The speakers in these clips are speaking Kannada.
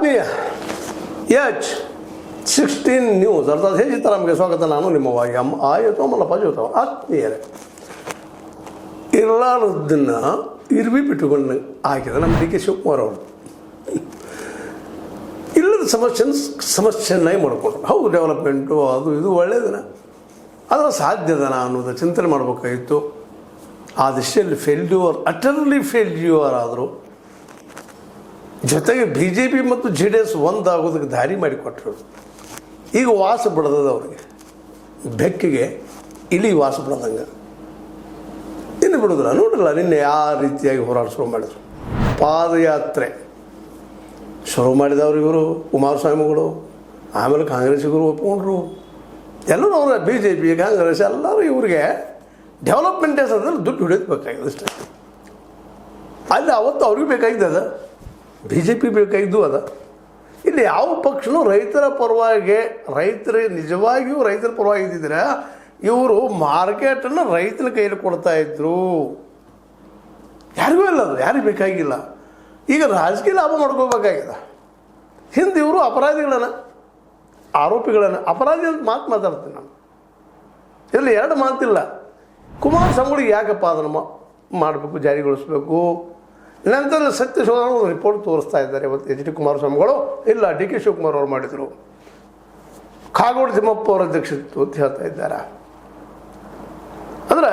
ಆತ್ಮೀಯ H16 ನ್ಯೂಸ್ ಅರ್ಥಾತ್ ಹೇಜಿತರಾಮ್ಗೆ ಸ್ವಾಗತ. ನಾನು ನಿಮ್ಮ ವಾಯಿ ಆಯಿತು ಮಲ್ಲಪ್ಪ ಜೋತವ. ಆತ್ಮೀಯರೇ, ಇರಲಾರದನ್ನು ಇರ್ವಿ ಬಿಟ್ಟುಕೊಂಡು ಹಾಕಿದ ನಮ್ಮ ಡಿ ಕೆ ಶಿವಕುಮಾರ್ ಅವರು ಇಲ್ಲದ ಸಮಸ್ಯೆನ್ನಾಗಿ ಮಾಡಿಕೊಂಡ್ರು. ಹೌದು, ಡೆವಲಪ್ಮೆಂಟು ಅದು ಇದು ಒಳ್ಳೆಯದನ, ಅದರ ಸಾಧ್ಯದನ ಅನ್ನೋದು ಚಿಂತನೆ ಮಾಡಬೇಕಾಗಿತ್ತು. ಆ ದಿಶೆಯಲ್ಲಿ ಅಟರ್ಲಿ ಫೇಲ್ಯೂರ್ ಆದರು. ಜೊತೆಗೆ BJP ಮತ್ತು JDS ಒಂದಾಗೋದಕ್ಕೆ ದಾರಿ ಮಾಡಿಕೊಟ್ರು. ಈಗ ವಾಸ ಬಿಡೋದು ಅವ್ರಿಗೆ, ಬೆಕ್ಕಿಗೆ ಇಲಿ ವಾಸ ಬಿಡೋದಂಗೆ ಇನ್ನು ಬಿಡೋದಿಲ್ಲ. ನೋಡಿಲ್ಲ ನಿನ್ನೆ ಯಾವ ರೀತಿಯಾಗಿ ಹೋರಾಟ ಶುರು ಮಾಡಿದ್ರು. ಪಾದಯಾತ್ರೆ ಶುರು ಮಾಡಿದವರು ಇವರು ಕುಮಾರಸ್ವಾಮಿಗಳು, ಆಮೇಲೆ ಕಾಂಗ್ರೆಸ್ಸಿಗರು ಒಪ್ಕೊಂಡ್ರು. ಎಲ್ಲರೂ ಅವರ BJP ಕಾಂಗ್ರೆಸ್ ಎಲ್ಲರೂ ಇವ್ರಿಗೆ ಡೆವಲಪ್ಮೆಂಟ್ ಹೆಸರಲ್ಲಿ ದುಡ್ಡು ಹಿಡಿಯೋದು ಬೇಕಾಗಿದೆ ಅಷ್ಟೇ. ಅಲ್ಲಿ ಅವತ್ತು ಅವ್ರಿಗೆ ಬೇಕಾಗಿದ್ದದ, BJP ಬೇಕಾಗಿದ್ದು ಅದ. ಇಲ್ಲಿ ಯಾವ ಪಕ್ಷನೂ ರೈತರ ಪರವಾಗಿ, ನಿಜವಾಗಿಯೂ ರೈತರ ಪರವಾಗಿ ಇದ್ದಿದ್ರೆ ಇವರು ಮಾರ್ಕೆಟನ್ನು ರೈತನ ಕೈಯಲ್ಲಿ ಕೊಡ್ತಾಯಿದ್ರು. ಯಾರಿಗೂ ಇಲ್ಲ, ಅದು ಯಾರಿಗೆ ಬೇಕಾಗಿಲ್ಲ. ಈಗ ರಾಜಕೀಯ ಲಾಭ ಮಾಡ್ಕೋಬೇಕಾಗಿದೆ. ಹಿಂದೆ ಇವರು ಅಪರಾಧಿ ಅಂತ ಮಾತಾಡ್ತೀನಿ ನಾನು. ಇಲ್ಲಿ ಎರಡು ಮಾತಿಲ್ಲ. ಕುಮಾರಸ್ವಾಮಿಗಳಿಗೆ ಯಾಕಪ್ಪ ಅದನ್ನು ಮಾಡಬೇಕು, ಜಾರಿಗೊಳಿಸ್ಬೇಕು. ನಂತರ ಸತ್ಯ ಶೋಧನ ರಿಪೋರ್ಟ್ ತೋರಿಸ್ತಾ ಇದ್ದಾರೆ ಇವತ್ತು HD ಕುಮಾರಸ್ವಾಮಿಗಳು. ಇಲ್ಲ, ಡಿ ಕೆ ಶಿವಕುಮಾರ್ ಅವರು ಮಾಡಿದರು, ಕಾಗೋಡು ತಿಮ್ಮಪ್ಪ ಅವರ ಅಧ್ಯಕ್ಷತೆ ಅಂತ ಹೇಳ್ತಾ ಇದ್ದಾರೆ. ಅಂದ್ರೆ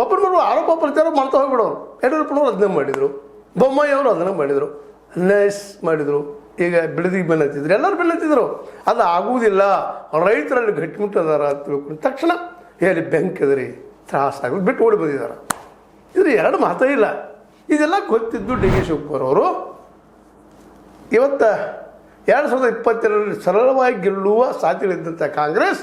ಒಬ್ಬರು ಆರೋಪ ಪ್ರಚಾರ ಮಾಡ್ತಾ ಹೋಗ್ಬಿಡೋರು. ಯಡಿಯೂರಪ್ಪನವರು ಅದನ್ನೇ ಮಾಡಿದರು, ಬೊಮ್ಮಾಯಿ ಅವರು ಅದನ್ನೇ ಮಾಡಿದರು, ನೈಸ್ ಮಾಡಿದರು. ಈಗ ಬಿಡದಿಗೆ ಬೆನ್ನತ್ತಿದ್ರು, ಎಲ್ಲರೂ ಬೆನ್ನತ್ತಿದ್ರು. ಅದು ಆಗುವುದಿಲ್ಲ, ರೈತರಲ್ಲಿ ಗಟ್ಟಿಮುಟ್ಟದಾರ ಅಂತ ತಿಳ್ಕೊಂಡು ತಕ್ಷಣ ಹೇಳಿ ಬೆಂಕದ್ರಿ ತ್ರಾಸಾಗೋದು ಬಿಟ್ಟು ಓಡಿ ಬಂದಿದ್ದಾರೆ. ಇದ್ರ ಎರಡು ಮಾತೇ ಇಲ್ಲ. ಇದೆಲ್ಲ ಗೊತ್ತಿದ್ದು ಡಿ ಕೆ ಶಿವಕುಮಾರ್ ಅವರು ಇವತ್ತು 2022 ಸರಳವಾಗಿ ಗೆಲ್ಲುವ ಸಾಧ್ಯತೆಗಳಿದ್ದಂಥ ಕಾಂಗ್ರೆಸ್